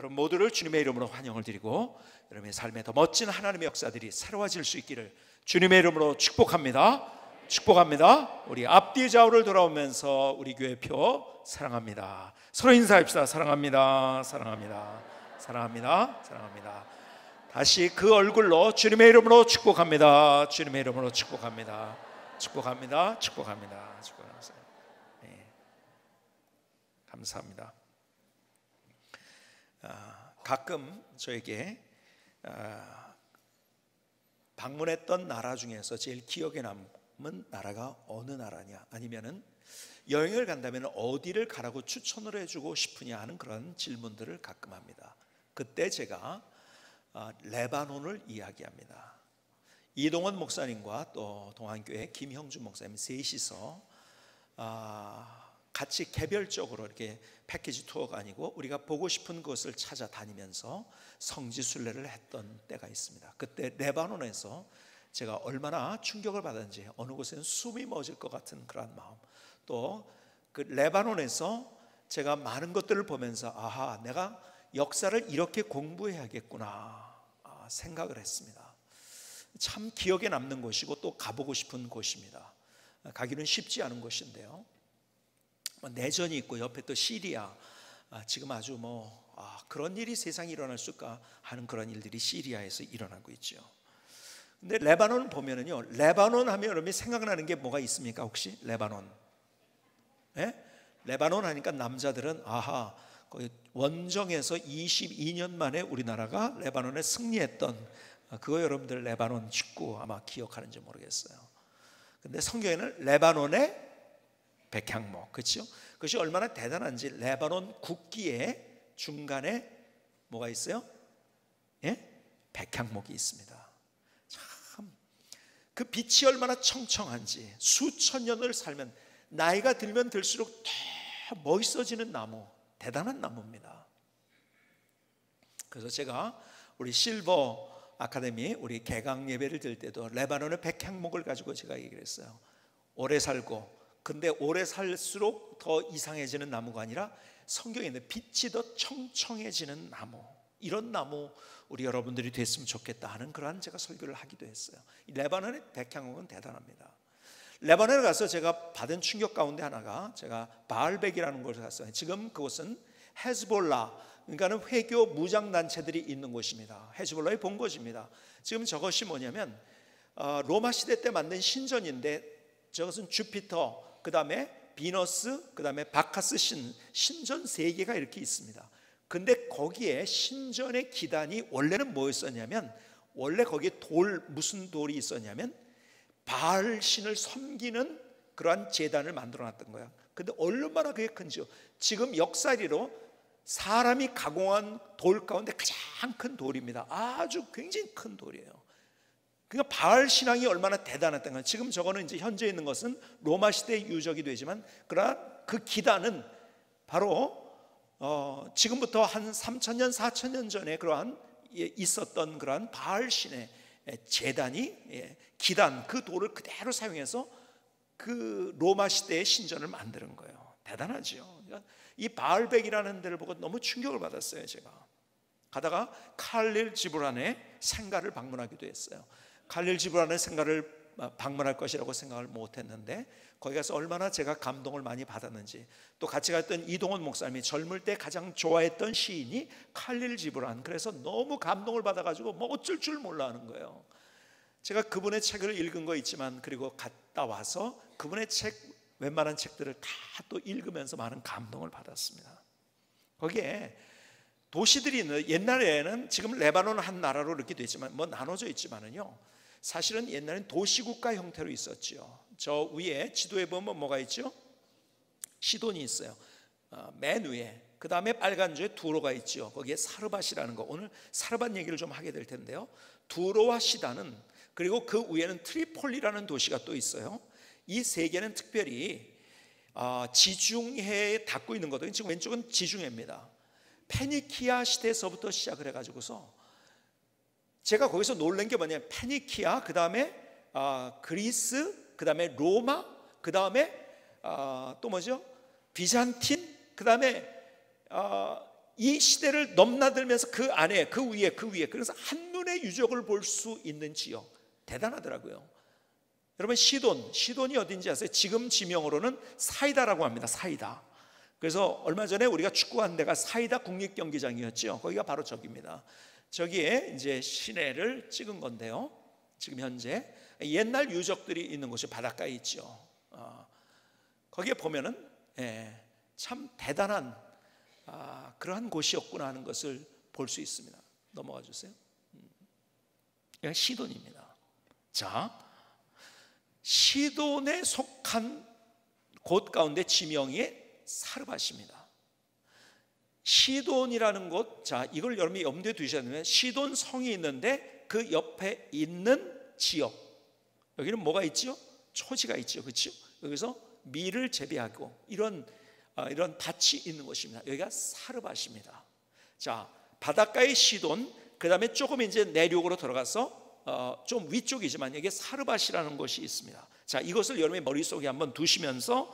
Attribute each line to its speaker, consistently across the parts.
Speaker 1: 여러분 모두를 주님의 이름으로 환영을 드리고 여러분의 삶에 더 멋진 하나님의 역사들이 새로워질 수 있기를 주님의 이름으로 축복합니다. 축복합니다. 우리 앞뒤 좌우를 돌아오면서 우리 교회 표 사랑합니다. 서로 인사합시다. 사랑합니다. 사랑합니다. 사랑합니다. 사랑합니다. 다시 그 얼굴로 주님의 이름으로 축복합니다. 주님의 이름으로 축복합니다. 축복합니다. 축복합니다. 축복합니다. 네. 감사합니다. 가끔 저에게 방문했던 나라 중에서 제일 기억에 남은 나라가 어느 나라냐, 아니면은 여행을 간다면 어디를 가라고 추천을 해주고 싶으냐 하는 그런 질문들을 가끔 합니다. 그때 제가 레바논을 이야기합니다. 이동원 목사님과 또 동안교회 김형준 목사님 셋이서 같이 개별적으로 이렇게 패키지 투어가 아니고 우리가 보고 싶은 곳을 찾아다니면서 성지순례를 했던 때가 있습니다. 그때 레바논에서 제가 얼마나 충격을 받았는지, 어느 곳에는 숨이 멎을 것 같은 그런 마음, 또 그 레바논에서 제가 많은 것들을 보면서 아하, 내가 역사를 이렇게 공부해야겠구나 생각을 했습니다. 참 기억에 남는 곳이고 또 가보고 싶은 곳입니다. 가기는 쉽지 않은 곳인데요, 내전이 있고 옆에 또 시리아, 지금 아주 그런 일이 세상에 일어날 수가 하는 그런 일들이 시리아에서 일어나고 있죠. 근데 레바논 보면은요, 레바논 하면 여러분이 생각나는 게 뭐가 있습니까? 혹시 레바논? 예? 레바논 하니까 남자들은 아하, 거기 원정에서 22년 만에 우리나라가 레바논에 승리했던 그거 여러분들 레바논 축구 아마 기억하는지 모르겠어요. 근데 성경에는 레바논의 백향목, 그렇죠? 그것이 얼마나 대단한지, 레바논 국기의 중간에 뭐가 있어요? 예? 백향목이 있습니다. 참, 그 빛이 얼마나 청청한지, 수천 년을 살면, 나이가 들면 들수록 더 멋있어지는 나무, 대단한 나무입니다. 그래서 제가 우리 실버 아카데미 우리 개강 예배를 드릴 때도 레바논의 백향목을 가지고 제가 얘기를 했어요. 오래 살고, 근데 오래 살수록 더 이상해지는 나무가 아니라 성경에 있는 빛이 더 청청해지는 나무, 이런 나무 우리 여러분들이 됐으면 좋겠다 하는 그러한 제가 설교를 하기도 했어요. 이 레바논의 백향목은 대단합니다. 레바논에 가서 제가 받은 충격 가운데 하나가, 제가 바알벡이라는 곳을 갔어요. 지금 그곳은 헤즈볼라, 그러니까는 회교 무장단체들이 있는 곳입니다. 헤즈볼라의 본거지입니다. 지금 저것이 뭐냐면 로마 시대 때 만든 신전인데, 저것은 주피터, 그 다음에 비너스, 그 다음에 바카스 신전 3개가 이렇게 있습니다. 근데 거기에 신전의 기단이 원래는 뭐였었냐면, 원래 거기에 무슨 돌이 있었냐면 바알 신을 섬기는 그러한 제단을 만들어 놨던 거야. 근데 얼마나 그게 큰지요. 지금 역사리로 사람이 가공한 돌 가운데 가장 큰 돌입니다. 아주 굉장히 큰 돌이에요. 그러니까 바알 신앙이 얼마나 대단했던 거예요. 지금 저거는 이제 현재 있는 것은 로마 시대의 유적이 되지만, 그러나 그 기단은 바로 지금부터 한 3,000년 4,000년 전에 그러한 있었던 그러한 바알 신의 제단이, 기단, 그 돌을 그대로 사용해서 그 로마 시대의 신전을 만드는 거예요. 대단하죠. 그러니까 이 바알벡이라는 데를 보고 너무 충격을 받았어요. 제가 가다가 칼릴 지브란의 생가를 방문하기도 했어요. 칼릴 지브란의 생가를 방문할 것이라고 생각을 못했는데, 거기 가서 얼마나 제가 감동을 많이 받았는지, 또 같이 갔던 이동원 목사님이 젊을 때 가장 좋아했던 시인이 칼릴 지브란, 그래서 너무 감동을 받아가지고 뭐 어쩔 줄 몰라 하는 거예요. 제가 그분의 책을 읽은 거 있지만, 그리고 갔다 와서 그분의 책, 웬만한 책들을 다 또 읽으면서 많은 감동을 받았습니다. 거기에 도시들이 있는, 옛날에는 지금 레바논 한 나라로 이렇게 되지만 나눠져 있지만은요, 사실은 옛날엔 도시국가 형태로 있었죠. 저 위에 지도에 보면 뭐가 있죠? 시돈이 있어요. 맨 위에. 그 다음에 빨간 줄에 두로가 있죠. 거기에 사르밧이라는 거, 오늘 사르밧 얘기를 좀 하게 될 텐데요, 두로와 시다는, 그리고 그 위에는 트리폴리라는 도시가 또 있어요. 이 3개는 특별히 지중해에 닿고 있는 거거든요. 지금 왼쪽은 지중해입니다. 페니키아 시대에서부터 시작을 해가지고서, 제가 거기서 놀란 게 뭐냐면, 페니키아, 그 다음에 그리스, 그 다음에 로마, 그 다음에 또 뭐죠? 비잔틴, 그 다음에 이 시대를 넘나들면서 그 안에 그 위에 그래서 한눈에 유적을 볼 수 있는 지역, 대단하더라고요. 여러분 시돈이 어딘지 아세요? 지금 지명으로는 사이다라고 합니다. 사이다. 그래서 얼마 전에 우리가 축구한 데가 사이다 국립경기장이었죠. 거기가 바로 저기입니다. 저기에 이제 시내를 찍은 건데요. 지금 현재 옛날 유적들이 있는 곳이 바닷가에 있죠. 거기에 보면은 참 대단한 그러한 곳이었구나 하는 것을 볼 수 있습니다. 넘어가 주세요. 여기 시돈입니다. 자, 시돈에 속한 곳 가운데 지명이 사르밧입니다. 시돈이라는 곳, 자, 이걸 여러분이 염두에 두셔야 되면 시돈 성이 있는데 그 옆에 있는 지역, 여기는 뭐가 있죠? 초지가 있죠, 그렇죠? 여기서 밀을 재배하고 이런 밭이 있는 곳입니다. 여기가 사르밧입니다. 자, 바닷가의 시돈, 그 다음에 조금 이제 내륙으로 들어가서 좀 위쪽이지만 여기에 사르밧이라는 곳이 있습니다. 자, 이것을 여러분의 머릿속에 한번 두시면서,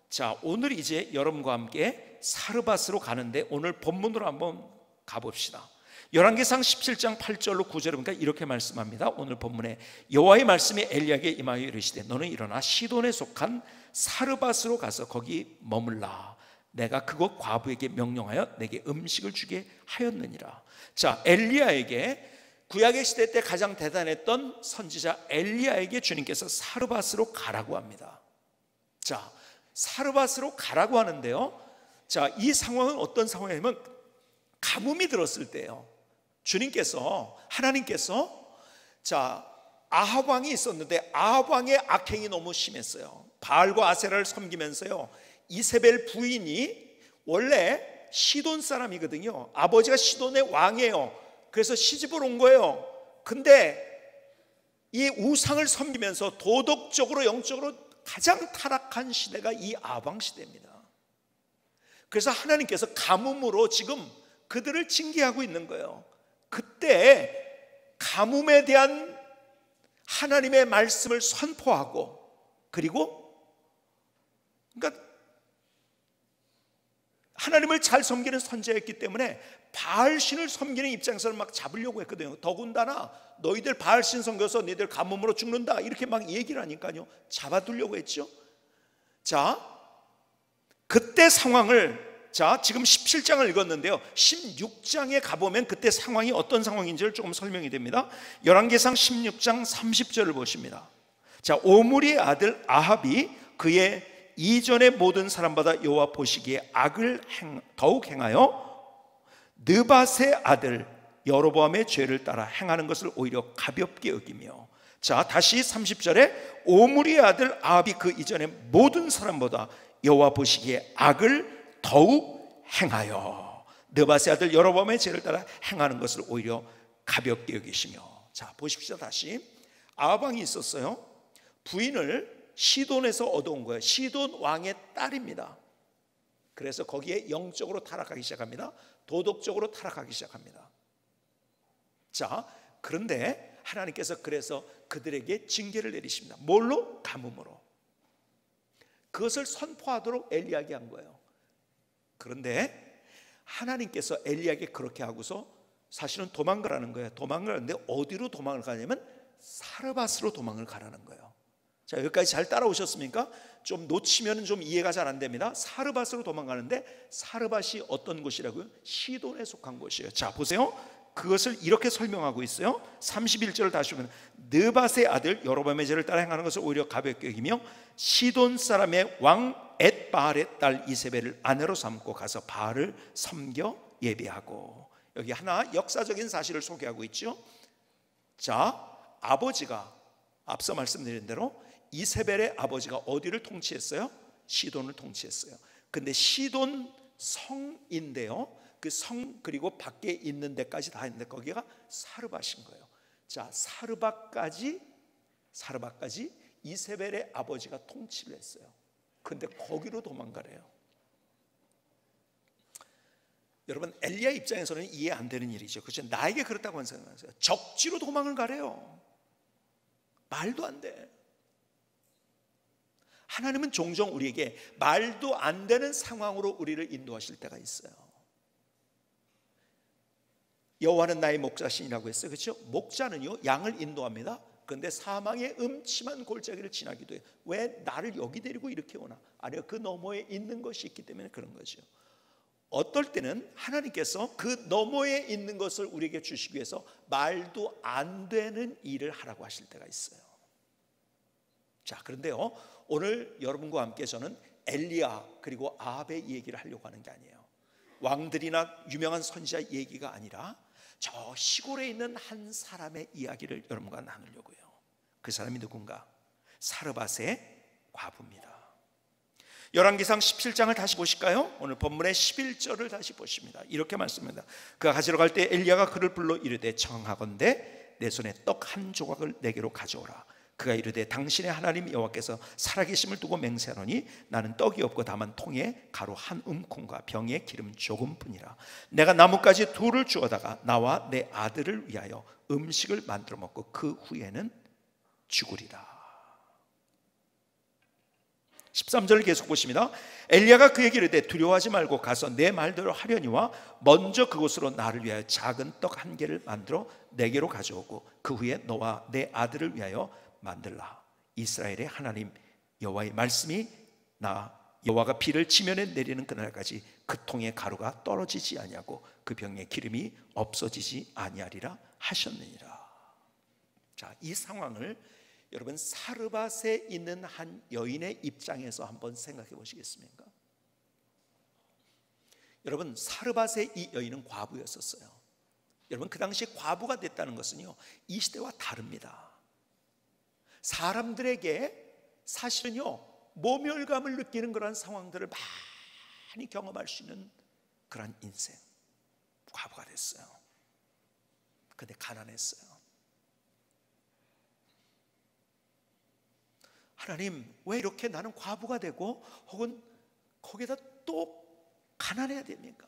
Speaker 1: 자, 오늘 이제 여러분과 함께 사르밧으로 가는데 오늘 본문으로 한번 가봅시다. 열왕기상 17장 8절로 9절에 보니까 이렇게 말씀합니다. 오늘 본문에 여호와의 말씀이 엘리야에게 임하여 이르시되 너는 일어나 시돈에 속한 사르밧으로 가서 거기 머물라. 내가 그곳 과부에게 명령하여 내게 음식을 주게 하였느니라. 자, 엘리야에게 구약의 시대 때 가장 대단했던 선지자 엘리야에게 주님께서 사르밧으로 가라고 합니다. 자, 사르밧으로 가라고 하는데요. 자, 이 상황은 어떤 상황이냐면 가뭄이 들었을 때예요. 주님께서, 하나님께서, 자, 아합 왕이 있었는데 아합 왕의 악행이 너무 심했어요. 바알과 아세라를 섬기면서요, 이세벨 부인이 원래 시돈 사람이거든요. 아버지가 시돈의 왕이에요. 그래서 시집을 온 거예요. 근데 이 우상을 섬기면서 도덕적으로 영적으로 가장 타락한 시대가 이 아합 왕 시대입니다. 그래서 하나님께서 가뭄으로 지금 그들을 징계하고 있는 거예요. 그때 가뭄에 대한 하나님의 말씀을 선포하고, 그리고 그러니까 하나님을 잘 섬기는 선지자였기 때문에 바알신을 섬기는 입장에서는 막 잡으려고 했거든요. 더군다나 너희들 바알신 섬겨서 너희들 가뭄으로 죽는다 이렇게 막 얘기를 하니까요, 잡아두려고 했죠. 자, 그때 상황을, 자, 지금 17장을 읽었는데요, 16장에 가보면 그때 상황이 어떤 상황인지를 조금 설명이 됩니다. 열왕기상 16장 30절을 보십니다. 자, 오므리의 아들 아합이 그의 이전의 모든 사람보다 여호와 보시기에 악을 더욱 행하여 느밧의 아들 여로보암의 죄를 따라 행하는 것을 오히려 가볍게 여기며, 자, 다시 30절에 오므리의 아들 아합이 그 이전의 모든 사람보다 여호와 보시기에 악을 더욱 행하여 느밧의 아들 여로보암의 죄를 따라 행하는 것을 오히려 가볍게 여기시며. 자, 보십시오. 다시 아합 왕이 있었어요. 부인을 시돈에서 얻어온 거예요. 시돈 왕의 딸입니다. 그래서 거기에 영적으로 타락하기 시작합니다. 도덕적으로 타락하기 시작합니다. 자, 그런데 하나님께서 그래서 그들에게 징계를 내리십니다. 뭘로? 가뭄으로. 그것을 선포하도록 엘리야에게 한 거예요. 그런데 하나님께서 엘리야에게 그렇게 하고서 사실은 도망가라는 거예요. 도망가는데 어디로 도망을 가냐면 사르밧으로 도망을 가라는 거예요. 자, 여기까지 잘 따라오셨습니까? 좀 놓치면 좀 이해가 잘 안 됩니다. 사르밧으로 도망가는데 사르밧이 어떤 곳이라고요? 시돈에 속한 곳이에요. 자, 보세요. 그것을 이렇게 설명하고 있어요. 31절을 다시 보면 느밧의 아들 여로보암의 죄를 따라 행하는 것을 오히려 가볍게 여기며 시돈 사람의 왕 엣바알의 딸 이세벨을 아내로 삼고 가서 바알을 섬겨 예배하고. 여기 하나 역사적인 사실을 소개하고 있죠. 자, 아버지가 앞서 말씀드린 대로 이세벨의 아버지가 어디를 통치했어요? 시돈을 통치했어요. 근데 시돈 성인데요, 그 성 그리고 밖에 있는 데까지 다 있는데 거기가 사르밧인 거예요. 자, 사르밧까지 이세벨의 아버지가 통치를 했어요. 근데 거기로 도망가래요. 여러분, 엘리야 입장에서는 이해 안 되는 일이죠. 그렇죠? 나에게 그렇다고 생각하세요. 적지로 도망을 가래요. 말도 안 돼. 하나님은 종종 우리에게 말도 안 되는 상황으로 우리를 인도하실 때가 있어요. 여호와는 나의 목자시니라고 했어요. 그렇죠? 목자는요 양을 인도합니다. 그런데 사망의 음침한 골짜기를 지나기도 해요. 왜 나를 여기 데리고 이렇게 오나? 아니요, 그 너머에 있는 것이 있기 때문에 그런 거죠. 어떨 때는 하나님께서 그 너머에 있는 것을 우리에게 주시기 위해서 말도 안 되는 일을 하라고 하실 때가 있어요. 자, 그런데요 오늘 여러분과 함께 저는 엘리야 그리고 아합의 얘기를 하려고 하는 게 아니에요. 왕들이나 유명한 선지자 얘기가 아니라 저 시골에 있는 한 사람의 이야기를 여러분과 나누려고요. 그 사람이 누군가? 사르밧의 과부입니다. 열왕기상 17장을 다시 보실까요? 오늘 본문의 11절을 다시 보십니다. 이렇게 말씀합니다. 그가 가지러 갈 때 엘리야가 그를 불러 이르되 청하건대 내 손에 떡 한 조각을 내게로 가져오라. 그가 이르되 당신의 하나님 여호와께서 살아계심을 두고 맹세하노니 나는 떡이 없고 다만 통에 가루 한 움큼과 병에 기름 조금뿐이라. 내가 나뭇가지 둘을 주어다가 나와 내 아들을 위하여 음식을 만들어 먹고 그 후에는 죽으리라. 13절을 계속 보십니다. 엘리야가 그에게 이르되 두려워하지 말고 가서 내 말대로 하려니와 먼저 그곳으로 나를 위하여 작은 떡 한 개를 만들어 내게로 가져오고 그 후에 너와 내 아들을 위하여 만들라. 이스라엘의 하나님 여호와의 말씀이 나 여호와가 비를 지면에 내리는 그날까지 그 통에 가루가 떨어지지 아니하고 그 병에 기름이 없어지지 아니하리라 하셨느니라. 자, 이 상황을 여러분 사르밧에 있는 한 여인의 입장에서 한번 생각해 보시겠습니까? 여러분 사르밧의 이 여인은 과부였었어요. 여러분 그 당시에 과부가 됐다는 것은요 이 시대와 다릅니다. 사람들에게 사실은요 모멸감을 느끼는 그런 상황들을 많이 경험할 수 있는 그런 인생, 과부가 됐어요. 근데 가난했어요. 하나님 왜 이렇게 나는 과부가 되고 혹은 거기다 또 가난해야 됩니까?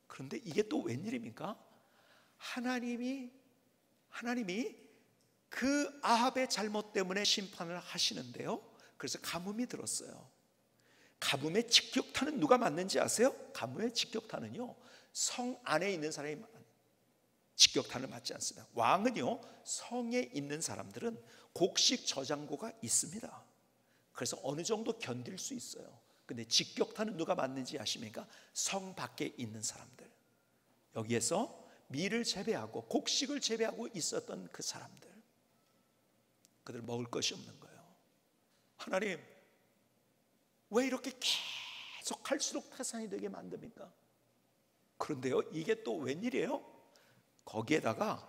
Speaker 1: 그런데 이게 또 웬일입니까? 하나님이 그 아합의 잘못 때문에 심판을 하시는데요 그래서 가뭄이 들었어요. 가뭄의 직격탄은 누가 맞는지 아세요? 가뭄의 직격탄은요 성 안에 있는 사람이 직격탄을 맞지 않습니다. 왕은요 성에 있는 사람들은 곡식 저장고가 있습니다. 그래서 어느 정도 견딜 수 있어요. 근데 직격탄은 누가 맞는지 아십니까? 성 밖에 있는 사람들. 여기에서 밀을 재배하고 곡식을 재배하고 있었던 그 사람들, 그들 먹을 것이 없는 거예요. 하나님 왜 이렇게 계속 할수록 타산이 되게 만듭니까? 그런데요 이게 또 웬일이에요? 거기에다가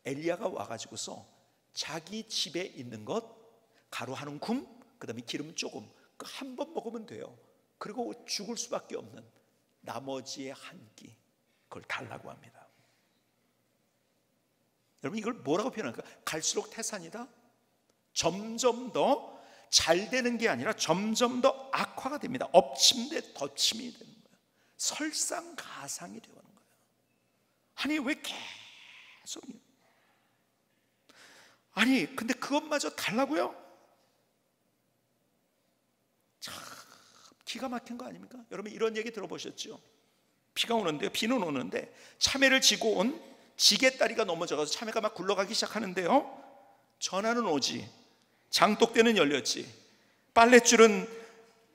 Speaker 1: 엘리야가 와가지고서 자기 집에 있는 것 가루 한 움큼 그 다음에 기름 조금 한 번 먹으면 돼요. 그리고 죽을 수밖에 없는 나머지의 한 끼 그걸 달라고 합니다. 여러분 이걸 뭐라고 표현할까? 갈수록 태산이다. 점점 더 잘 되는 게 아니라 점점 더 악화가 됩니다. 엎침 대 덧침이 되는 거예요. 설상가상이 되는 거예요. 아니 왜 계속, 아니 근데 그것마저 달라고요? 참 기가 막힌 거 아닙니까? 여러분 이런 얘기 들어보셨죠? 비가 오는데요, 비는 오는데 참외를 지고 온 지게다리가 넘어져서 참외가 막 굴러가기 시작하는데요 전화는 오지, 장독대는 열렸지, 빨랫줄은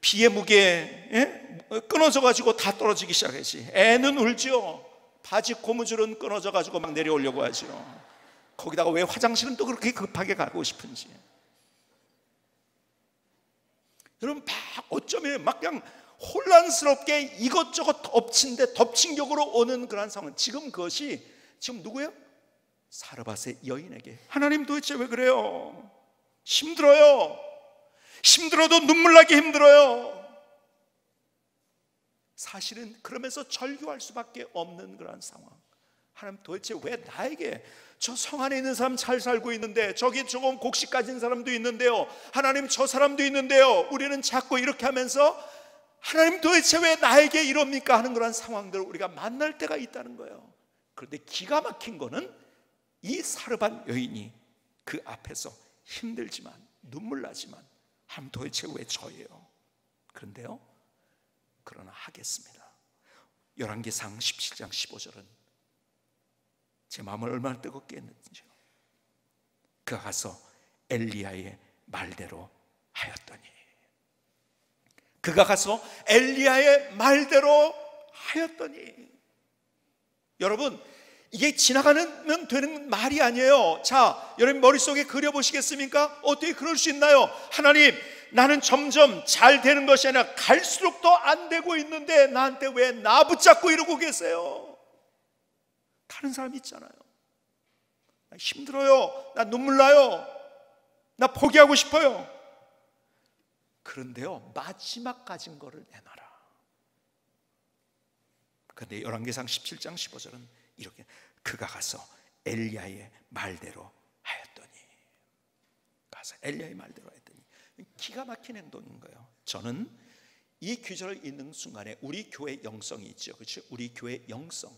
Speaker 1: 비의 무게에 끊어져 가지고 다 떨어지기 시작했지. 애는 울죠. 바지 고무줄은 끊어져 가지고 막 내려오려고 하죠. 거기다가 왜 화장실은 또 그렇게 급하게 가고 싶은지. 여러분 막 어쩌면 막 그냥 혼란스럽게 이것저것 엎친데 덮친 격으로 오는 그런 상황. 지금 그것이 지금 누구예요? 사르밧의 여인에게 하나님 도대체 왜 그래요? 힘들어요. 힘들어도 눈물 나게 힘들어요. 사실은 그러면서 절규할 수밖에 없는 그런 상황. 하나님 도대체 왜 나에게, 저 성 안에 있는 사람 잘 살고 있는데, 저기 조금 곡식 가진 사람도 있는데요, 하나님 저 사람도 있는데요, 우리는 자꾸 이렇게 하면서 하나님 도대체 왜 나에게 이럽니까 하는 그런 상황들을 우리가 만날 때가 있다는 거예요. 그런데 기가 막힌 거는 이 사르밧 여인이 그 앞에서 힘들지만 눈물 나지만 하나님 도대체 왜 저예요? 그런데요 그러나 하겠습니다. 열왕기상 17장 15절은 제 마음을 얼마나 뜨겁게 했는지요. 그가 가서 엘리야의 말대로 하였더니, 그가 가서 엘리야의 말대로 하였더니. 여러분, 이게 지나가면 되는 말이 아니에요. 자, 여러분 머릿속에 그려보시겠습니까? 어떻게 그럴 수 있나요? 하나님, 나는 점점 잘 되는 것이 아니라 갈수록 더 안 되고 있는데 나한테 왜 나 붙잡고 이러고 계세요? 다른 사람 있잖아요. 나 힘들어요. 나 눈물 나요. 나 포기하고 싶어요. 그런데요, 마지막 가진 거를 내놔라. 그런데 열왕기상 17장 15절은 이렇게, 그가 가서 엘리야의 말대로 하였더니. 가서 엘리야의 말대로 하였더니. 기가 막힌 행동인 거예요. 저는 이 규절을 읽는 순간에 우리 교회 영성이 있죠. 그렇죠? 우리 교회 영성,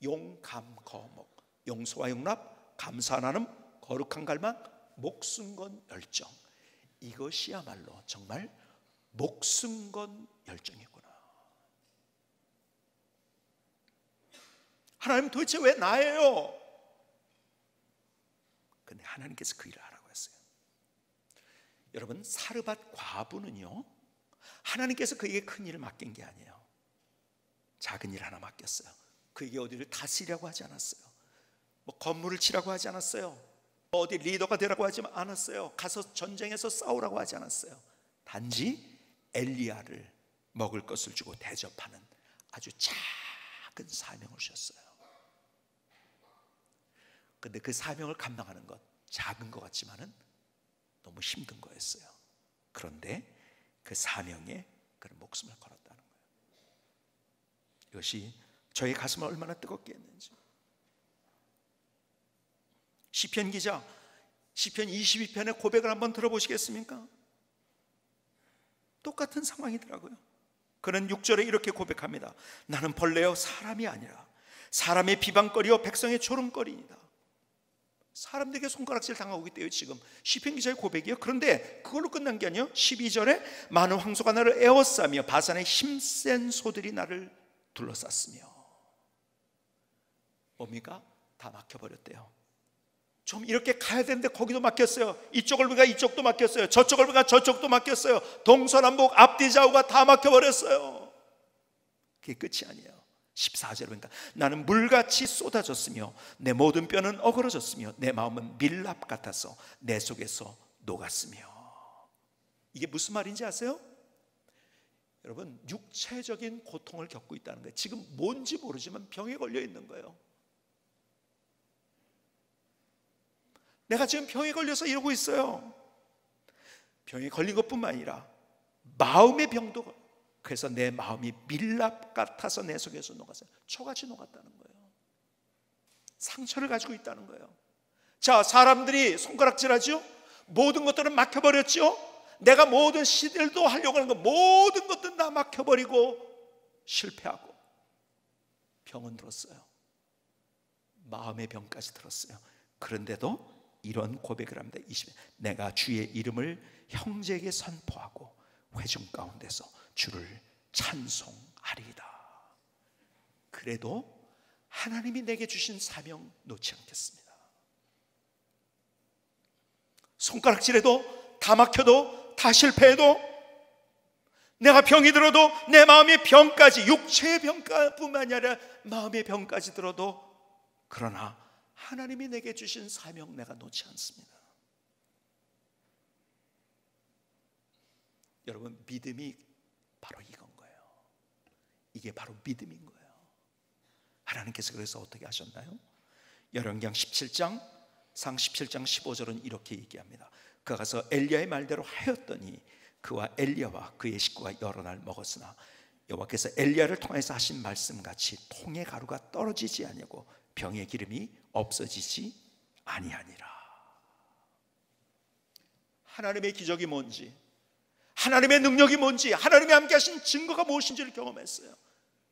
Speaker 1: 용감거목, 용서와 용납, 감사 나눔, 거룩한 갈망, 목숨 건 열정. 이것이야말로 정말 목숨 건 열정이구나. 하나님, 도대체 왜 나예요? 근데 하나님께서 그 일을 하라고 했어요. 여러분, 사르밧 과부는요, 하나님께서 그에게 큰 일을 맡긴 게 아니에요. 작은 일 하나 맡겼어요. 그에게 어디를 다스리라고 하지 않았어요. 뭐 건물을 치라고 하지 않았어요. 어디 리더가 되라고 하지 않았어요. 가서 전쟁에서 싸우라고 하지 않았어요. 단지 엘리야를 먹을 것을 주고 대접하는 아주 작은 사명을 주셨어요. 근데 그 사명을 감당하는 것, 작은 것 같지만은 너무 힘든 거였어요. 그런데 그 사명에 그런 목숨을 걸었다는 거예요. 이것이 저의 가슴을 얼마나 뜨겁게 했는지. 시편 기자, 시편 22편의 고백을 한번 들어보시겠습니까? 똑같은 상황이더라고요. 그는 6절에 이렇게 고백합니다. 나는 벌레요 사람이 아니라 사람의 비방거리요 백성의 조롱거리이다. 사람들에게 손가락질 당하고 있대요 지금. 시편 기자의 고백이요. 그런데 그걸로 끝난 게 아니에요. 12절에 많은 황소가 나를 에워싸며 바산의 힘센 소들이 나를 둘러쌌으며. 뭡니까? 다 막혀버렸대요. 좀 이렇게 가야 되는데 거기도 막혔어요. 이쪽을 보니까 이쪽도 막혔어요. 저쪽을 보니까 저쪽도 막혔어요. 동서남북 앞뒤 좌우가 다 막혀버렸어요. 그게 끝이 아니에요. 14절에 보니까 나는 물같이 쏟아졌으며 내 모든 뼈는 어그러졌으며 내 마음은 밀랍 같아서 내 속에서 녹았으며. 이게 무슨 말인지 아세요? 여러분, 육체적인 고통을 겪고 있다는 거예요. 지금 뭔지 모르지만 병에 걸려 있는 거예요. 내가 지금 병에 걸려서 이러고 있어요. 병에 걸린 것뿐만 아니라 마음의 병도, 그래서 내 마음이 밀랍 같아서 내 속에서 녹았어요. 초같이 녹았다는 거예요. 상처를 가지고 있다는 거예요. 자, 사람들이 손가락질하죠. 모든 것들은 막혀버렸죠. 내가 모든 시들도 하려고 하는 거 모든 것들은 다 막혀버리고 실패하고 병은 들었어요. 마음의 병까지 들었어요. 그런데도 이런 고백을 합니다. 20절, 내가 주의 이름을 형제에게 선포하고 회중 가운데서 주를 찬송하리이다. 그래도 하나님이 내게 주신 사명 놓지 않겠습니다. 손가락질해도 다 막혀도 다 실패해도 내가 병이 들어도 내 마음의 병까지, 육체의 병뿐만 아니라 마음의 병까지 들어도, 그러나 하나님이 내게 주신 사명 내가 놓지 않습니다. 여러분, 믿음이 바로 이건 거예요. 이게 바로 믿음인 거예요. 하나님께서 그래서 어떻게 하셨나요? 열왕기상 17장 15절은 이렇게 얘기합니다. 그가 가서 엘리야의 말대로 하였더니 그와 엘리야와 그의 식구가 여러 날 먹었으나 여호와께서 엘리야를 통해서 하신 말씀같이 통의 가루가 떨어지지 아니하고 병의 기름이 없어지지 아니하니라. 하나님의 기적이 뭔지, 하나님의 능력이 뭔지, 하나님이 함께 하신 증거가 무엇인지를 경험했어요.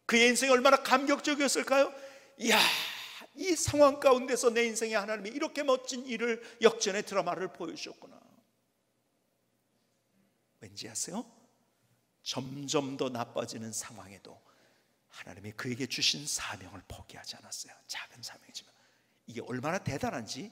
Speaker 1: 그의 인생이 얼마나 감격적이었을까요? 이야, 이 상황 가운데서 내 인생에 하나님이 이렇게 멋진 일을, 역전의 드라마를 보여주셨구나. 왠지 아세요? 점점 더 나빠지는 상황에도 하나님이 그에게 주신 사명을 포기하지 않았어요. 작은 사명이지만 이게 얼마나 대단한지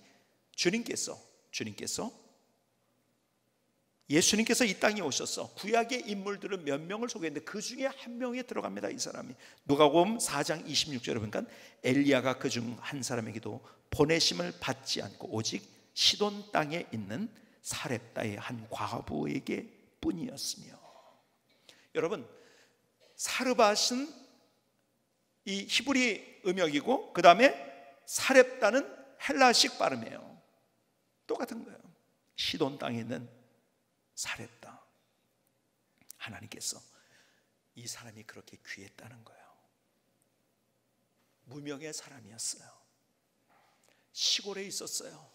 Speaker 1: 예수님께서 이 땅에 오셔서 구약의 인물들은 몇 명을 소개했는데 그 중에 한 명에 들어갑니다. 이 사람이 누가복음 4장 26절에 보니까 엘리야가 그 중 한 사람에게도 보내심을 받지 않고 오직 시돈 땅에 있는 사렙다의 한 과부에게 뿐이었으며. 여러분, 사르밧은 이 히브리 음역이고 그 다음에 사렙다는 헬라식 발음이에요. 똑같은 거예요. 시돈 땅에 있는 사렙다. 하나님께서 이 사람이 그렇게 귀했다는 거예요. 무명의 사람이었어요. 시골에 있었어요.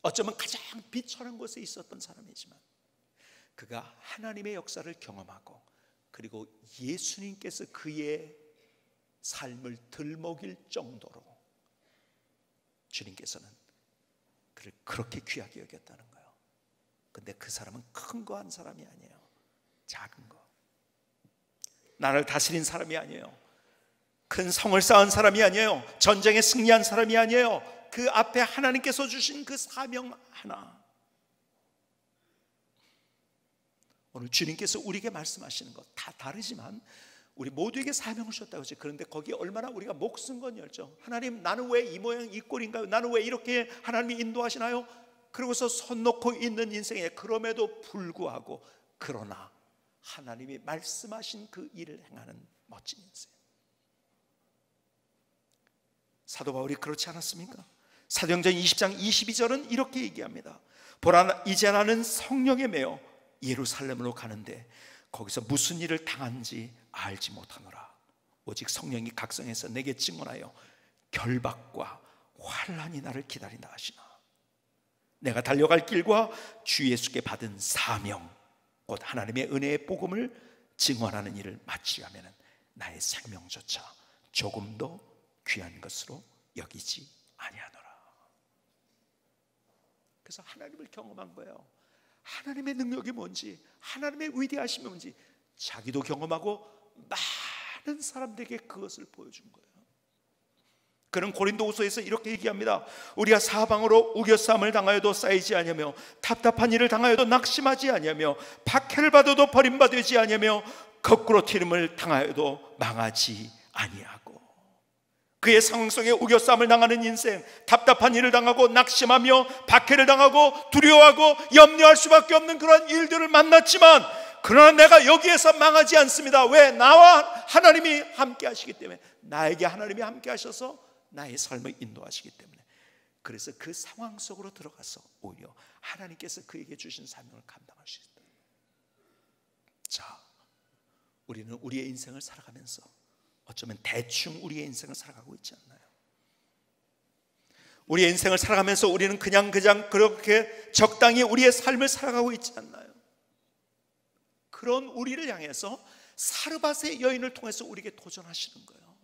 Speaker 1: 어쩌면 가장 비천한 곳에 있었던 사람이지만 그가 하나님의 역사를 경험하고 그리고 예수님께서 그의 삶을 들먹일 정도로 주님께서는 그를 그렇게 귀하게 여겼다는 거예요. 근데 그 사람은 큰 거 한 사람이 아니에요. 작은 거. 나라를 다스린 사람이 아니에요. 큰 성을 쌓은 사람이 아니에요. 전쟁에 승리한 사람이 아니에요. 그 앞에 하나님께서 주신 그 사명 하나. 오늘 주님께서 우리에게 말씀하시는 것 다 다르지만 우리 모두에게 사명을 주셨다고 하죠. 그런데 거기에 얼마나 우리가 목숨 건 열정, 하나님 나는 왜 이 모양 이 꼴인가요? 나는 왜 이렇게 하나님이 인도하시나요? 그러고서 손 놓고 있는 인생에 그럼에도 불구하고 그러나 하나님이 말씀하신 그 일을 행하는 멋진 인생. 사도 바울이 그렇지 않았습니까? 사도행전 20장 22절은 이렇게 얘기합니다. 보라, 이제 나는 성령에 매여 예루살렘으로 가는데 거기서 무슨 일을 당한지 알지 못하노라. 오직 성령이 각성해서 내게 증언하여 결박과 환난이 나를 기다린다 하시나. 내가 달려갈 길과 주 예수께 받은 사명 곧 하나님의 은혜의 복음을 증언하는 일을 마치려면 나의 생명조차 조금도 귀한 것으로 여기지 아니하노라. 그래서 하나님을 경험한 거예요. 하나님의 능력이 뭔지, 하나님의 위대하심이 뭔지 자기도 경험하고 많은 사람들에게 그것을 보여준 거예요. 그는 고린도후서에서 이렇게 얘기합니다. 우리가 사방으로 우겨싸움을 당하여도 쌓이지 아니하며 답답한 일을 당하여도 낙심하지 아니하며 박해를 받아도 버림받지 아니하며 거꾸로 튀림을 당하여도 망하지 아니하고. 그의 상황 속에 우겨싸움을 당하는 인생, 답답한 일을 당하고 낙심하며 박해를 당하고 두려워하고 염려할 수밖에 없는 그런 일들을 만났지만 그러나 내가 여기에서 망하지 않습니다. 왜? 나와 하나님이 함께 하시기 때문에. 나에게 하나님이 함께 하셔서 나의 삶을 인도하시기 때문에. 그래서 그 상황 속으로 들어가서 오히려 하나님께서 그에게 주신 사명을 감당할 수 있다. 자, 우리는 우리의 인생을 살아가면서 어쩌면 대충 우리의 인생을 살아가고 있지 않나요? 우리의 인생을 살아가면서 우리는 그냥 그렇게 적당히 우리의 삶을 살아가고 있지 않나요? 그런 우리를 향해서 사르밧의 여인을 통해서 우리에게 도전하시는 거예요.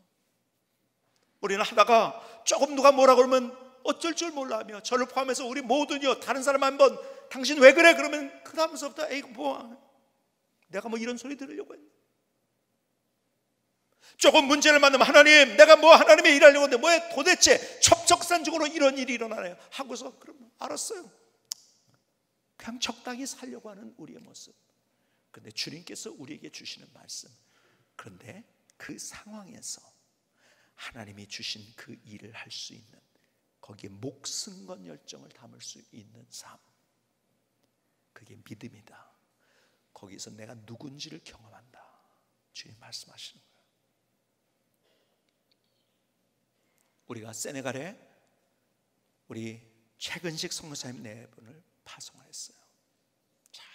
Speaker 1: 우리는 하다가 조금 누가 뭐라 그러면 어쩔 줄 몰라 하며, 저를 포함해서 우리 모두요, 다른 사람 한번 당신 왜 그래? 그러면 그 다음부터 에이 뭐 내가 뭐 이런 소리 들으려고 했네. 조금 문제를 만나면 하나님 내가 뭐 하나님의 일하려고 했는데 왜 도대체 첩첩산중으로 이런 일이 일어나나요? 하고서 그럼 알았어요. 그냥 적당히 살려고 하는 우리의 모습. 그런데 주님께서 우리에게 주시는 말씀, 그런데 그 상황에서 하나님이 주신 그 일을 할 수 있는, 거기에 목숨 건 열정을 담을 수 있는 삶, 그게 믿음이다. 거기서 내가 누군지를 경험한다. 주님 말씀하시는 거예요. 우리가 세네갈에 우리 최근식 선교사님 4분을 파송을 했어요. 참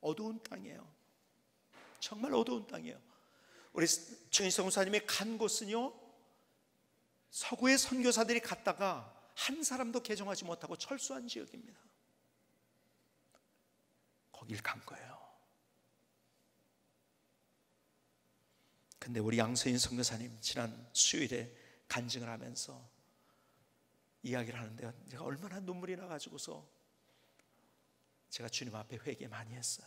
Speaker 1: 어두운 땅이에요. 정말 어두운 땅이에요. 우리 최근식 선교사님이 간 곳은요, 서구의 선교사들이 갔다가 한 사람도 개종하지 못하고 철수한 지역입니다. 거길 간 거예요. 근데 우리 양서인 선교사님 지난 수요일에 간증을 하면서 이야기를 하는데 제가 얼마나 눈물이 나가지고서 제가 주님 앞에 회개 많이 했어요.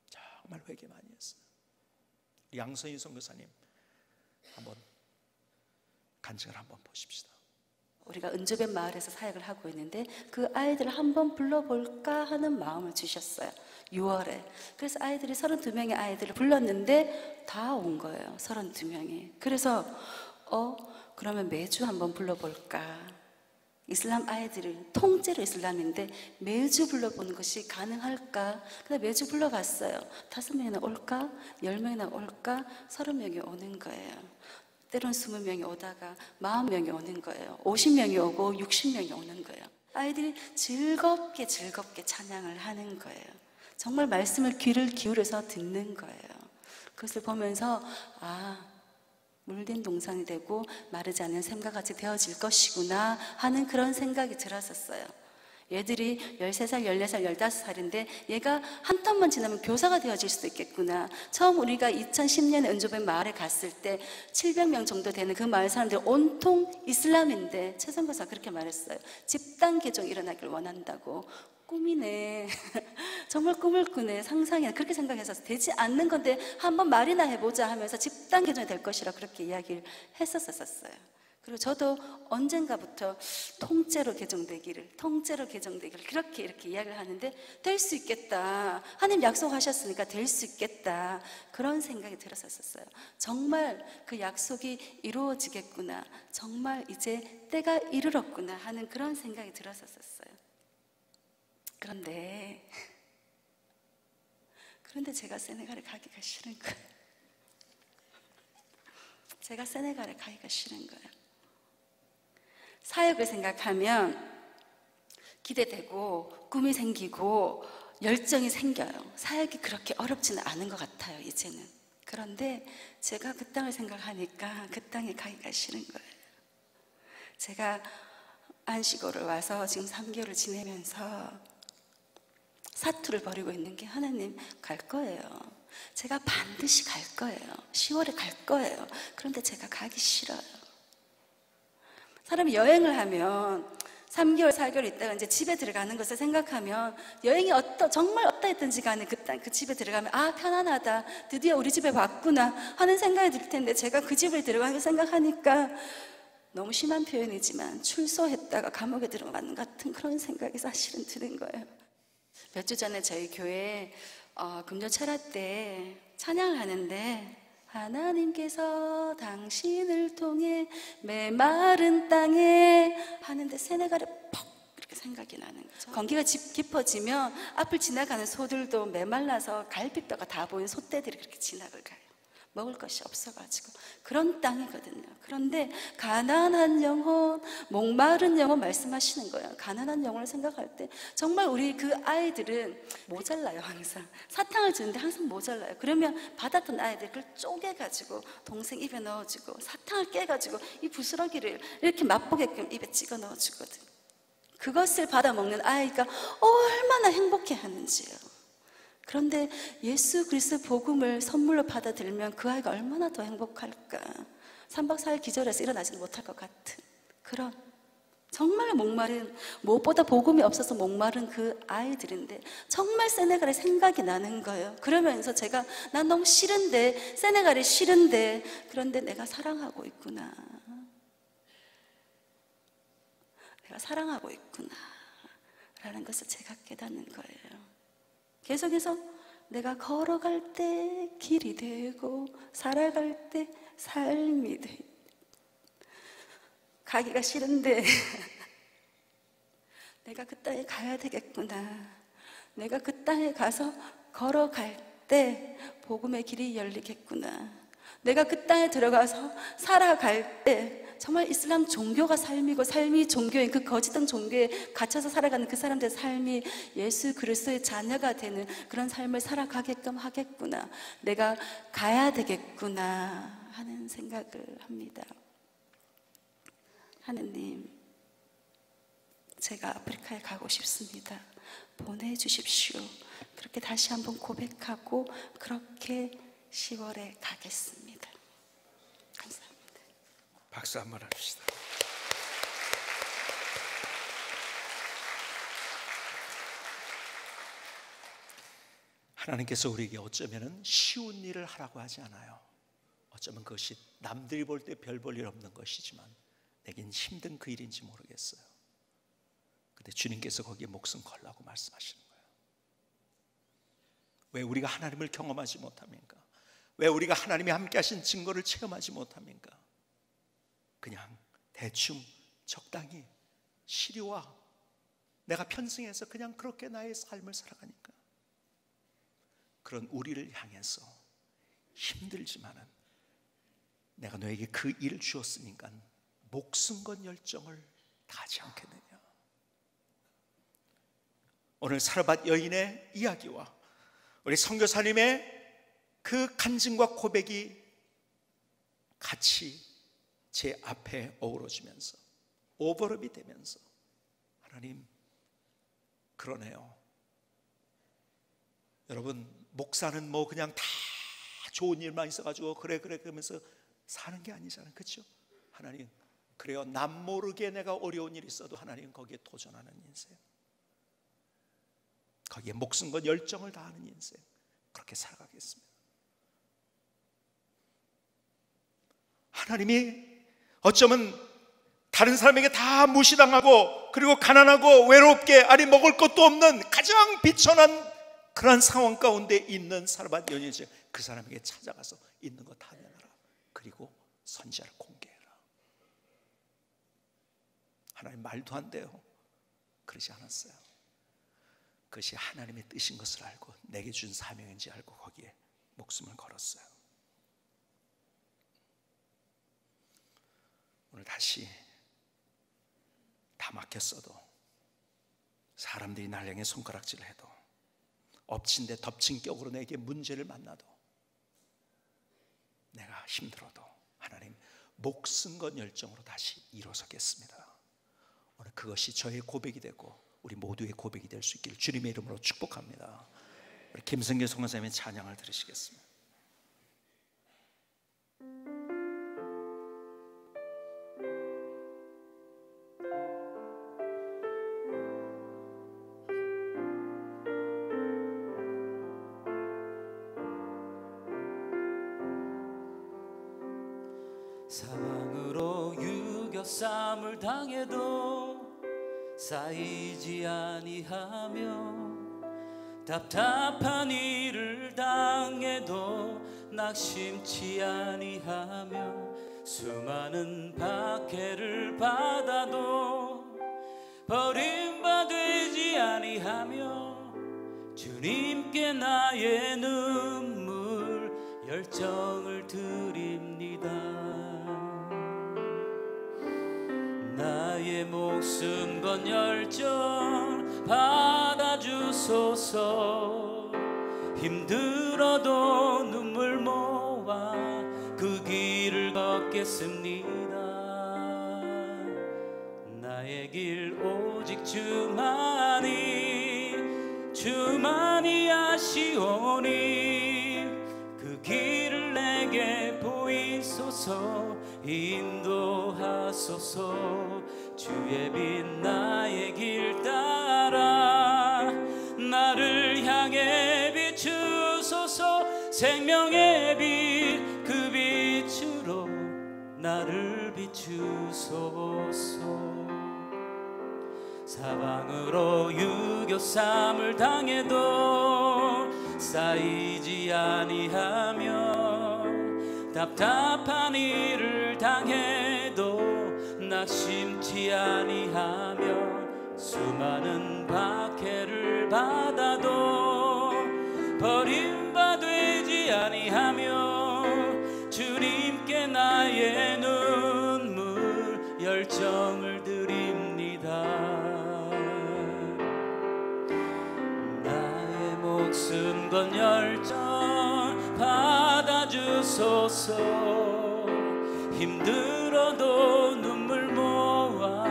Speaker 1: 정말 회개 많이 했어요. 양서인 선교사님 한번 간증을 한번 보십시다.
Speaker 2: 우리가 은조변 마을에서 사역을 하고 있는데 그 아이들을 한번 불러볼까 하는 마음을 주셨어요. 6월에. 그래서 아이들이 32명의 아이들을 불렀는데 다 온 거예요. 32명이. 그래서 그러면 매주 한번 불러볼까. 이슬람 아이들을 통째로 이슬람인데 매주 불러보는 것이 가능할까. 근데 매주 불러봤어요. 5명이나 올까? 10명이나 올까? 30명이 오는 거예요. 때론 20명이 오다가 40명이 오는 거예요. 50명이 오고 60명이 오는 거예요. 아이들이 즐겁게 찬양을 하는 거예요. 정말 말씀을 귀를 기울여서 듣는 거예요. 그것을 보면서 물된 동산이 되고 마르지 않는 샘과 같이 되어질 것이구나 하는 그런 생각이 들었었어요. 얘들이 13살, 14살, 15살인데 얘가 한 텀만 지나면 교사가 되어질 수도 있겠구나. 처음 우리가 2010년에 은조변 마을에 갔을 때 700명 정도 되는 그 마을 사람들 온통 이슬람인데 최 선교사가 그렇게 말했어요. 집단 개종이 일어나길 원한다고. 꿈이네. 정말 꿈을 꾸네. 상상이야. 그렇게 생각해서 되지 않는 건데 한번 말이나 해보자 하면서 집단 개종이 될 것이라 그렇게 이야기를 했었어요. 그리고 저도 언젠가부터 통째로 개종되기를 그렇게 이렇게 이야기를 하는데 될 수 있겠다. 하나님 약속하셨으니까 될 수 있겠다. 그런 생각이 들었었어요. 정말 그 약속이 이루어지겠구나. 정말 이제 때가 이르렀구나 하는 그런 생각이 들었었어요. 그런데 제가 세네갈에 가기가 싫은 거예요. 제가 세네갈에 가기가 싫은 거예요. 사역을 생각하면 기대되고 꿈이 생기고 열정이 생겨요. 사역이 그렇게 어렵지는 않은 것 같아요, 이제는. 그런데 제가 그 땅을 생각하니까 그 땅에 가기가 싫은 거예요. 제가 안식오를 와서 지금 3개월을 지내면서 사투를 벌이고 있는 게 하나님 갈 거예요. 제가 반드시 갈 거예요. 10월에 갈 거예요. 그런데 제가 가기 싫어요. 사람이 여행을 하면 3개월, 4개월 있다가 이제 집에 들어가는 것을 생각하면 여행이 정말 어떠했든지 간에 그 집에 들어가면 편안하다. 드디어 우리 집에 왔구나 하는 생각이 들 텐데 제가 그 집을 들어가는 걸 생각하니까 너무 심한 표현이지만 출소했다가 감옥에 들어가는 같은 그런 생각이 사실은 드는 거예요. 몇 주 전에 저희 교회 금요 철야 때 찬양을 하는데 하나님께서 당신을 통해 메마른 땅에 하는데 세네갈에 퍽 이렇게 생각이 나는 거죠. 건기가 깊어지면 앞을 지나가는 소들도 메말라서 갈비뼈가 다 보이는 소떼들이 그렇게 지나갈 가요. 먹을 것이 없어가지고 그런 땅이거든요. 그런데 가난한 영혼, 목마른 영혼 말씀하시는 거예요. 가난한 영혼을 생각할 때 정말 우리 그 아이들은 모자라요. 항상 사탕을 주는데 항상 모자라요. 그러면 받았던 아이들 그걸 쪼개가지고 동생 입에 넣어주고 사탕을 깨가지고 이 부스러기를 이렇게 맛보게끔 입에 찍어 넣어주거든. 그것을 받아 먹는 아이가 얼마나 행복해하는지요. 그런데 예수 그리스도의 복음을 선물로 받아들이면 그 아이가 얼마나 더 행복할까. 3박 4일 기절해서 일어나지는 못할 것 같은 그런 정말 목마른, 무엇보다 복음이 없어서 목마른 그 아이들인데 정말 세네갈이 생각이 나는 거예요. 그러면서 제가 난 너무 싫은데, 세네갈이 싫은데, 그런데 내가 사랑하고 있구나. 내가 사랑하고 있구나 라는 것을 제가 깨닫는 거예요. 계속해서 내가 걸어갈 때 길이 되고 살아갈 때 삶이 돼. 가기가 싫은데 내가 그 땅에 가야 되겠구나. 내가 그 땅에 가서 걸어갈 때 복음의 길이 열리겠구나. 내가 그 땅에 들어가서 살아갈 때 정말 이슬람 종교가 삶이고 삶이 종교인 그 거짓된 종교에 갇혀서 살아가는 그 사람들의 삶이 예수 그리스도의 자녀가 되는 그런 삶을 살아가게끔 하겠구나. 내가 가야 되겠구나 하는 생각을 합니다. 하느님, 제가 아프리카에 가고 싶습니다. 보내주십시오. 그렇게 다시 한번 고백하고 그렇게 10월에 가겠습니다. 감사합니다.
Speaker 1: 박수 한번 합시다. 하나님께서 우리에게 어쩌면 쉬운 일을 하라고 하지 않아요. 어쩌면 그것이 남들이 볼 때 별 볼 일 없는 것이지만 내겐 힘든 그 일인지 모르겠어요. 근데 주님께서 거기에 목숨 걸라고 말씀하시는 거예요. 왜 우리가 하나님을 경험하지 못합니까? 왜 우리가 하나님이 함께 하신 증거를 체험하지 못합니까? 그냥 대충 적당히 시류와 내가 편승해서 그냥 그렇게 나의 삶을 살아가니까. 그런 우리를 향해서 힘들지만은 내가 너에게 그 일을 주었으니까 목숨 건 열정을 다하지 않겠느냐. 오늘 사르밧 여인의 이야기와 우리 선교사님의 그 간증과 고백이 같이 제 앞에 어우러지면서 오버랩이 되면서, 하나님 그러네요. 여러분, 목사는 뭐 그냥 다 좋은 일만 있어가지고 그래 그러면서 사는 게 아니잖아요. 그렇죠? 하나님, 그래요. 남 모르게 내가 어려운 일이 있어도 하나님 거기에 도전하는 인생, 거기에 목숨 건 열정을 다하는 인생, 그렇게 살아가겠습니다. 하나님이 어쩌면 다른 사람에게 다 무시당하고 그리고 가난하고 외롭게, 아니 먹을 것도 없는 가장 비천한 그런 상황 가운데 있는 사르밧 여인이죠. 그 사람에게 찾아가서 있는 거 다 내놔라, 그리고 선지자를 공개해라. 하나님 말도 안 돼요. 그러지 않았어요. 그것이 하나님의 뜻인 것을 알고 내게 준 사명인지 알고 거기에 목숨을 걸었어요. 오늘 다시 다 막혔어도, 사람들이 날 향해 손가락질을 해도, 엎친 데 덮친 격으로 내게 문제를 만나도, 내가 힘들어도 하나님 목숨 건 열정으로 다시 일어서겠습니다. 오늘 그것이 저의 고백이 되고 우리 모두의 고백이 될 수 있기를 주님의 이름으로 축복합니다. 우리 김성길 선교사님의 찬양을 들으시겠습니다.
Speaker 3: 사망으로 유격삼을 당해도 쌓이지 아니하며, 답답한 일을 당해도 낙심치 아니하며, 수많은 박해를 받아도 버림받지 아니하며, 주님께 나의 눈물 열정을 드립니다. 나의 목숨 건 열정 받아주소서. 힘들어도 눈물 모아 그 길을 걷겠습니다. 나의 길 오직 주만이 아시오니, 그 길을 내게 보이소서. 인도하소서. 주의 빛 나의 길 따라 나를 향해 비추소서. 생명의 빛 그 빛으로 나를 비추소서. 사방으로 유교삼을 당해도 쌓이지 아니하며, 답답한 일을 당해도 낙심치 아니하며, 수많은 박해를 받아도 버림받지 아니하며, 주님께 나의 눈물 열정을 드립니다. 나의 목숨 건 열정 받아주소서. 힘들어도 눈물 모아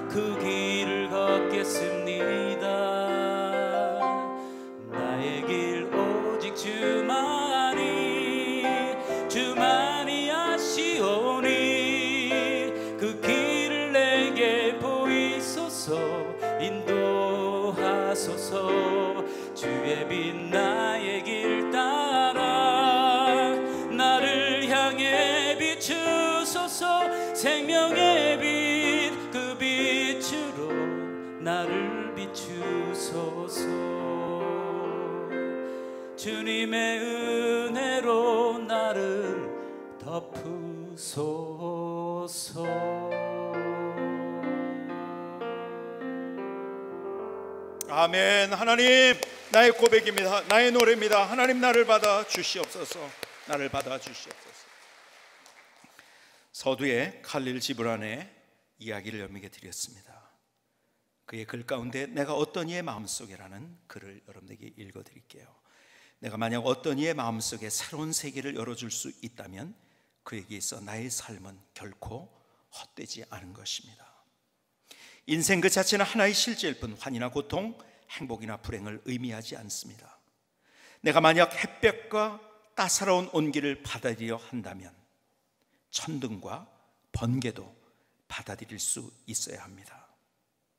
Speaker 3: 그 길을 걷겠습니다. 나의 길 오직 주만이 아시오니, 그 길을 내게 보이소서. 인도하소서. 주의 빛 나의 길 따라 나를 향해 나를 비추소서. 주님의 은혜로 나를 덮으소서.
Speaker 1: 아멘. 하나님, 나의 고백입니다. 나의 노래입니다. 하나님, 나를 받아 주시옵소서. 나를 받아 주시옵소서. 서두에 칼릴 지브란의 이야기를 여러분에게 드렸습니다. 그의 글 가운데 내가 어떤 이의 마음속에라는 글을 여러분에게 읽어드릴게요. 내가 만약 어떤 이의 마음속에 새로운 세계를 열어줄 수 있다면 그에게 있어 나의 삶은 결코 헛되지 않은 것입니다. 인생 그 자체는 하나의 실제일 뿐 환희나 고통, 행복이나 불행을 의미하지 않습니다. 내가 만약 햇볕과 따사로운 온기를 받아들여 한다면 천둥과 번개도 받아들일 수 있어야 합니다.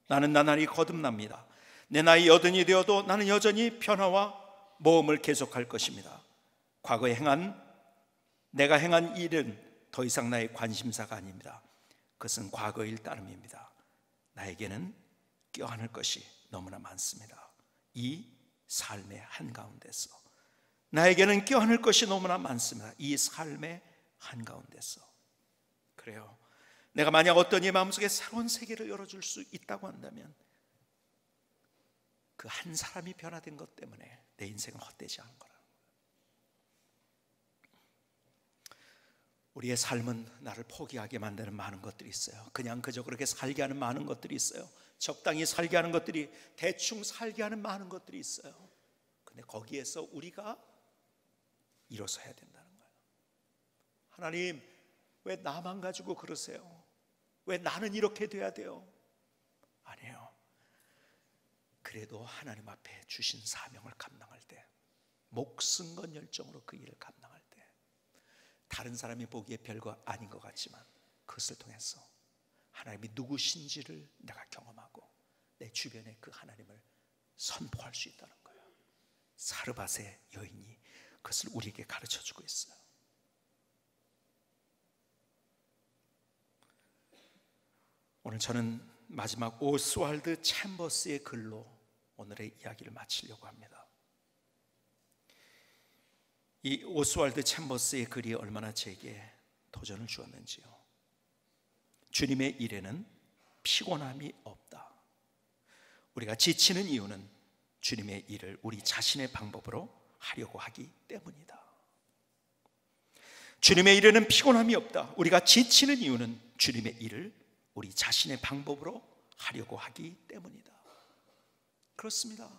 Speaker 1: 나는 나날이 거듭납니다. 내 나이 80이 되어도 나는 여전히 변화와 모험을 계속할 것입니다. 과거에 내가 행한 일은 더 이상 나의 관심사가 아닙니다. 그것은 과거일 따름입니다. 나에게는 껴안을 것이 너무나 많습니다. 이 삶의 한가운데서 나에게는 껴안을 것이 너무나 많습니다. 이 삶의 한가운데서. 그래요. 내가 만약 어떤 이의 마음속에 새로운 세계를 열어줄 수 있다고 한다면 그 한 사람이 변화된 것 때문에 내 인생은 헛되지 않은 거라는 거예요. 우리의 삶은 나를 포기하게 만드는 많은 것들이 있어요. 그냥 그저 그렇게 살게 하는 많은 것들이 있어요. 적당히 살게 하는 것들이, 대충 살게 하는 많은 것들이 있어요. 근데 거기에서 우리가 일어서야 된다는 거예요. 하나님, 왜 나만 가지고 그러세요? 왜 나는 이렇게 돼야 돼요? 아니에요. 그래도 하나님 앞에 주신 사명을 감당할 때, 목숨 건 열정으로 그 일을 감당할 때, 다른 사람이 보기에 별거 아닌 것 같지만 그것을 통해서 하나님이 누구신지를 내가 경험하고 내 주변에 그 하나님을 선포할 수 있다는 거예요. 사르밧의 여인이 그것을 우리에게 가르쳐주고 있어요. 오늘 저는 마지막 오스왈드 챔버스의 글로 오늘의 이야기를 마치려고 합니다. 이 오스왈드 챔버스의 글이 얼마나 제게 도전을 주었는지요. 주님의 일에는 피곤함이 없다. 우리가 지치는 이유는 주님의 일을 우리 자신의 방법으로 하려고 하기 때문이다. 주님의 일에는 피곤함이 없다. 우리가 지치는 이유는 주님의 일을 우리 자신의 방법으로 하려고 하기 때문이다. 그렇습니다.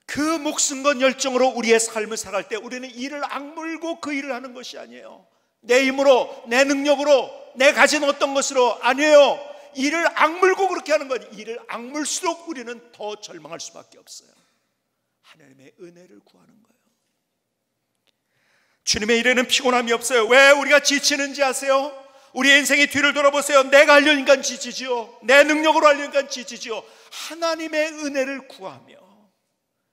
Speaker 1: 그 목숨 건 열정으로 우리의 삶을 살아갈 때 우리는 이를 악물고 그 일을 하는 것이 아니에요. 내 힘으로, 내 능력으로, 내 가진 어떤 것으로 아니에요. 이를 악물고 그렇게 하는 건, 이를 악물수록 우리는 더 절망할 수밖에 없어요. 하나님의 은혜를 구하는 거예요. 주님의 일에는 피곤함이 없어요. 왜 우리가 지치는지 아세요? 우리의 인생의 뒤를 돌아보세요. 내가 하려니까 지치지요. 내 능력으로 하려니까 지치지요. 하나님의 은혜를 구하며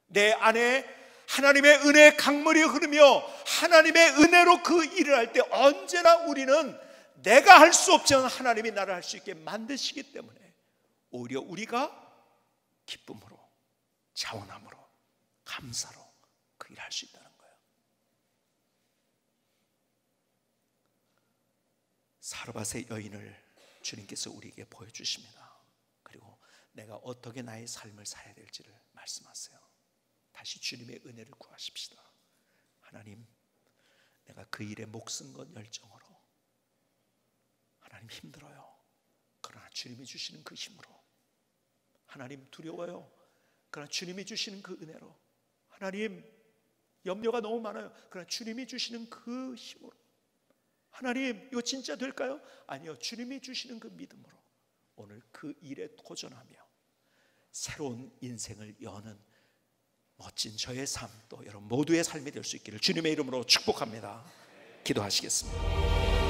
Speaker 1: 내 안에 하나님의 은혜의 강물이 흐르며 하나님의 은혜로 그 일을 할 때 언제나 우리는 내가 할 수 없지만 하나님이 나를 할 수 있게 만드시기 때문에 오히려 우리가 기쁨으로, 자원함으로, 감사로 그 일을 할 수 있다는 거예요. 사르밧의 여인을 주님께서 우리에게 보여주십니다. 그리고 내가 어떻게 나의 삶을 살아야 될지를 말씀하세요. 다시 주님의 은혜를 구하십시다. 하나님, 내가 그 일에 목숨 건 열정으로, 하나님 힘들어요. 그러나 주님이 주시는 그 힘으로, 하나님 두려워요. 그러나 주님이 주시는 그 은혜로, 하나님 염려가 너무 많아요. 그러나 주님이 주시는 그 힘으로, 하나님 이거 진짜 될까요? 아니요. 주님이 주시는 그 믿음으로 오늘 그 일에 도전하며 새로운 인생을 여는 멋진 저의 삶, 또 여러분 모두의 삶이 될 수 있기를 주님의 이름으로 축복합니다. 기도하시겠습니다.